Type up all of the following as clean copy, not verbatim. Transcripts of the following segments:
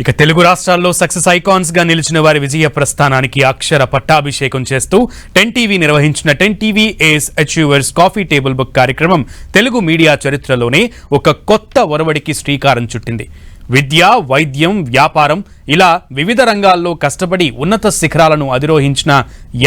ఇక తెలుగు రాష్ట్రాల్లో success icons గా నిలిచిన వారి విజయ ప్రస్థానానికి అక్షర పట్టాభిషేకం చేస్తూ 10 టీవీ నిర్వహించిన 10 టీవీ ఏస్ అచీవర్స్ కాఫీ టేబుల్ బుక్ కార్యక్రమం తెలుగు మీడియా చరిత్రలోనే ఒక కొత్త ఒరవడికి శ్రీకారం చుట్టింది. విద్య, వైద్యం, వ్యాపారం ఇలా వివిధ రంగాల్లో కష్టపడి ఉన్నత శిఖరాలను అధిరోహించిన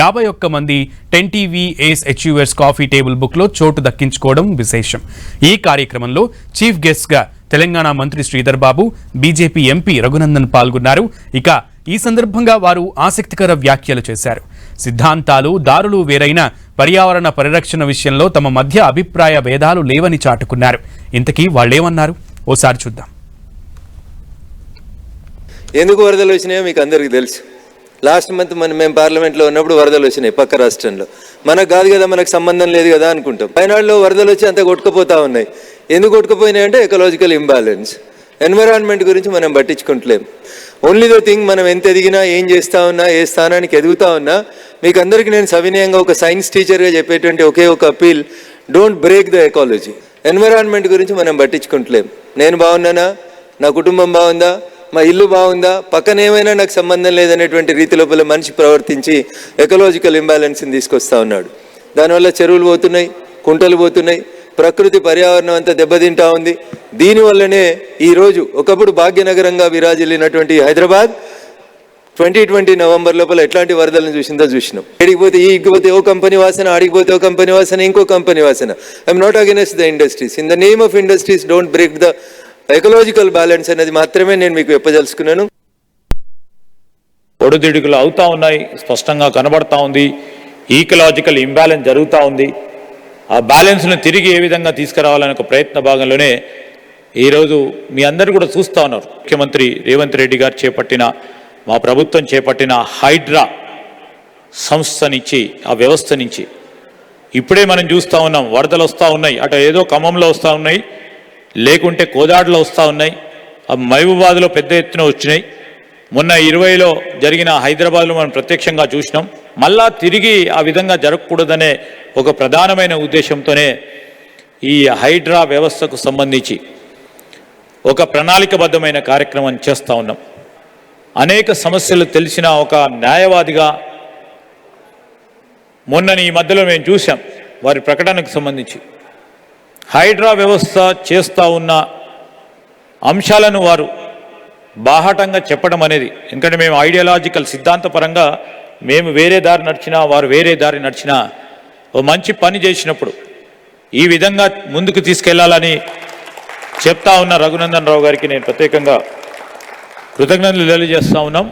51 మంది 10 టీవీ ఏస్ అచీవర్స్ కాఫీ టేబుల్ బుక్ లో చోటు దక్కించుకోవడం విశేషం. ఈ కార్యక్రమంలో చీఫ్ గెస్ట్ గా తెలంగాణ మంత్రి శ్రీధర్ బాబు, బీజేపీ ఎంపీ రఘునందన్ పాల్గొన్నారు. ఇక ఈ సందర్భంగా వారు ఆసక్తికర వ్యాఖ్యలు చేశారు. సిద్ధాంతాలు, దారులు వేరైన పర్యావరణ పరిరక్షణ విషయంలో తమ మధ్య అభిప్రాయ భేదాలు లేవని చాటుకున్నారు. ఇంతకీ వాళ్ళేమన్నారు ఓసారి చూద్దాం. ఎందుకు వరదలు వచ్చినాయో మీకు అందరికీ తెలుసు. లాస్ట్ మంత్ మేము పార్లమెంట్లో ఉన్నప్పుడు వరదలు వచ్చినాయి పక్క రాష్ట్రంలో. మనకు కాదు కదా, మనకు సంబంధం లేదు కదా అనుకుంటాం. వయనాడులో వరదలు వచ్చి అంత కొట్టుకుపోతూ ఉన్నాయి. ఎందుకు కొట్టుకుపోయినాయంటే ఎకలాజికల్ ఇంబ్యాలెన్స్, ఎన్విరాన్మెంట్ గురించి మనం పట్టించుకుంటలేం. ఓన్లీ ద థింగ్, మనం ఎంత ఎదిగినా, ఏం చేస్తూ ఉన్నా, ఏ స్థానానికి ఎదుగుతూ ఉన్నా, మీకు అందరికీ నేను సవినయంగా ఒక సైన్స్ టీచర్గా చెప్పేటువంటి ఒకే ఒక appeal, don't break the ecology. Environment గురించి మనం పట్టించుకుంటలేం. నేను బాగున్నానా, నా కుటుంబం బాగుందా, మా ఇల్లు బాగుందా, పక్కన ఏమైనా నాకు సంబంధం లేదనేటువంటి రీతి లోపల మనిషి ప్రవర్తించి ఎకలాజికల్ ఇంబ్యాలెన్స్ని తీసుకొస్తా ఉన్నాడు. దానివల్ల చెరువులు పోతున్నాయి, కుంటలు పోతున్నాయి, ప్రకృతి పర్యావరణం అంతా దెబ్బతింటా ఉంది. దీనివల్లనే ఈరోజు ఒకప్పుడు భాగ్యనగరంగా విరాజిల్లినటువంటి హైదరాబాద్ 2020 నవంబర్ లోపల ఎట్లాంటి వరదలను చూసినాం. ఆడిగిపోతే ఈగిపోతే ఓ కంపెనీ వాసన, ఆడిగిపోతే ఓ కంపెనీ వాసన, ఇంకో కంపెనీ వాసన. I'm not against the industries. In the name of industries don't break the ecological balance అనేది మాత్రమే నేను మీకు చెప్పదలుచుకున్నాను. ఒడిదుడుకులు అవుతా ఉన్నాయి, స్పష్టంగా కనబడతా ఉంది. ఈకలాజికల్ ఇంబ్యాలెన్స్ జరుగుతూ ఉంది. ఆ బ్యాలెన్స్ను తిరిగి ఏ విధంగా తీసుకురావాలనే ఒక ప్రయత్న భాగంలోనే ఈరోజు మీ అందరూ కూడా చూస్తూ ఉన్నారు. ముఖ్యమంత్రి రేవంత్ రెడ్డి గారు చేపట్టిన, మా ప్రభుత్వం చేపట్టిన హైడ్రా సంస్థ నుంచి, ఆ వ్యవస్థ నుంచి ఇప్పుడే మనం చూస్తూ ఉన్నాం. వరదలు వస్తూ ఉన్నాయి, అటు ఏదో ఖమ్మంలో వస్తూ ఉన్నాయి, లేకుంటే కోదాడలో వస్తూ ఉన్నాయి, మహబూబాబాద్లో పెద్ద ఎత్తున వచ్చినాయి. మొన్న 20లో జరిగిన హైదరాబాద్లో మనం ప్రత్యక్షంగా చూసినాం. మళ్ళా తిరిగి ఆ విధంగా జరగకూడదనే ఒక ప్రధానమైన ఉద్దేశంతోనే ఈ హైడ్రా వ్యవస్థకు సంబంధించి ఒక ప్రణాళికబద్ధమైన కార్యక్రమం చేస్తూ ఉన్నాం. అనేక సమస్యలు తెలిసిన ఒక న్యాయవాదిగా మొన్న ఈ మధ్యలో మేము చూసాం వారి ప్రకటనకు సంబంధించి హైడ్రా వ్యవస్థ చేస్తూ ఉన్న అంశాలను వారు బాహాటంగా చెప్పడం అనేది. ఎందుకంటే మేము ఐడియాలజికల్ సిద్ధాంతపరంగా మేము వేరే దారి నడిచినా, వారు వేరే దారి నడిచినా, ఓ మంచి పని చేసినప్పుడు ఈ విధంగా ముందుకు తీసుకెళ్లాలని చెప్తా ఉన్న రఘునందన్ రావు గారికి నేను ప్రత్యేకంగా కృతజ్ఞతలు తెలియజేస్తా ఉన్నాం.